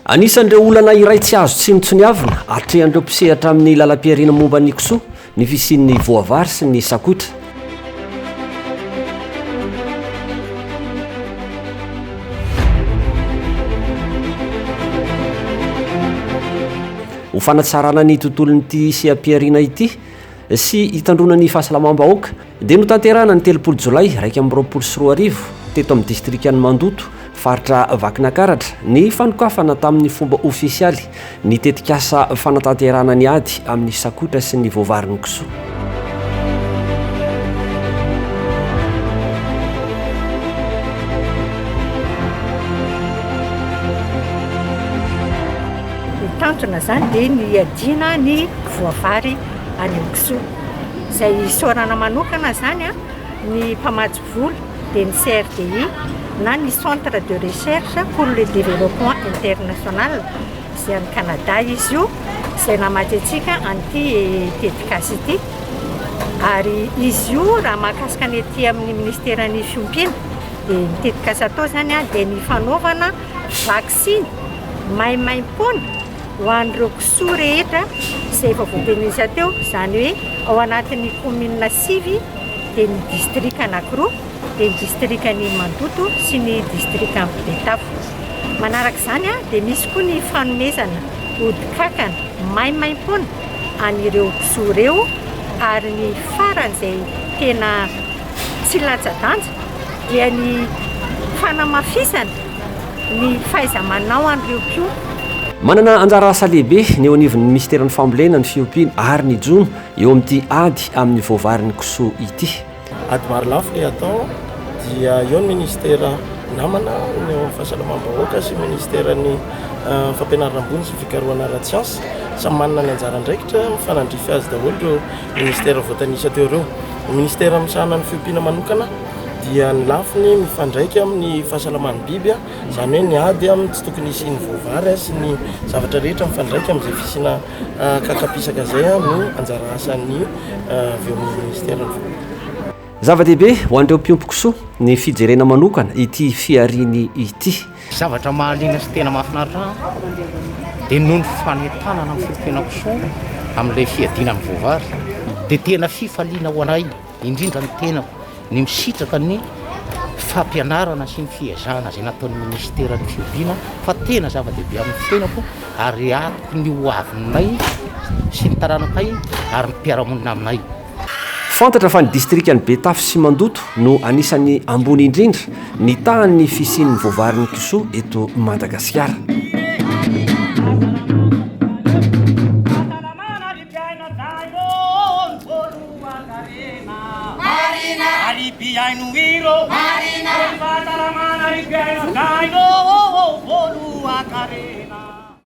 Anisan'ireo olana iray tsy azo tsy mitsoniavina atrehan'ireo mpisehatra amin'ny lalam-piarina momba ny kisoa ny fisian'ny voavary sy ny sakoitra. Ho fanatsarana ny tontolon'ity seha-piarina ity sy hitandrona ny fahasalamam-bahoaka dia notanterahana ny 3 Jolay 2024 teto amin'ny distrikan'ny Mandoto, faritra Vakinakaratra, ny Fanonkafana tamin'ny fomba ofisialy ny Tetikasa fanatanterahana ny hiady amin'ny sakoitra sy ny voavarin'ny kisoa. Tanjona zany dia ny hiadiana ny voavary any amin'ny kisoa. Izay sorana manokana zany ny mpamatsy vola dia ny CRDI na ny centre de recherche pour le développement international izay any Canada izy io, izay namaty antsika an'ity Tetikasa ity. Ary izy io raha mahakasika ny ety amin'ny ministeran'ny fiompiana dia ny Tetikasa atao zany dia ny fanaovana vaksiny maimaim-poana ho an'ireo kisoa rehetra izay efa voabenisa teo, izany hoe ao anatin'ny commune sivy dia ny distrika anankiroa, dia ny distrikan'ny Mandoto sy ny distrikan'ny Betafo. Manaraka izany dia misy koa ny fanomezana odin-kankana maimaim-poana an'ireo kisoa ireo, ary ny farany izay tena tsy latsa-danja dia ny fanamafisana ny fahaiza-manao an'ireo mpio. Manana anjara asa lehibe ny eo anivon'ny ministeran'ny fambolena, ny fiompiana ary ny jono eo amin'ity ady amin'ny voavarin'ny kisoa ity. Ady maro lafo le atao dia eo ny ministera namana ny fahasalamam-bahoaka sy ministeran'ny fampianarana ambony sy fikarohana ara-tsiansa, samy manana ny anjara andraikitra mifanandrify azy daholo ireo ministera voatanisa teo ireo. Ny ministera misahana ny fiompiana manokana dia ny lafiny mifandraika amin'ny fahasalaman'ny biby, izany hoe ny ady amin'ny tsy tokony isian'ny voavary sy ny zavatra rehetra mifandraika amin'izay fisiana kakapisaka izay no anjara asan'ny avy eo amin'ny ministeran'ny fiompiana. Zava-dehibe ho an'ireo mpiompy kisoa ny fijerena manokana ity fiariny ity. Zavatra mahaliana sy tena mahafinaritra dia noho ny fanentanana amin'ny fiompiana kisoa amin'ilay fiadiana amin'ny voavary dia tena fifaliana ho anay, indrindra ny tena ny misitraka ny fampianarana sy ny fiezahana izay nataon'ny ministeran'ny fiompiana, fa tena zava-dehibe amin'ny fiainako ary atoko ny hoavinay sy ny taranakay ary ny mpiaramonina aminay. Fantatra fa ny distrikan'ny Betafo sy Mandoto no anisan'ny ambony indrindra ny tahan'ny fisian'ny voavarin'ny kisoa eto Madagasikara. Marina,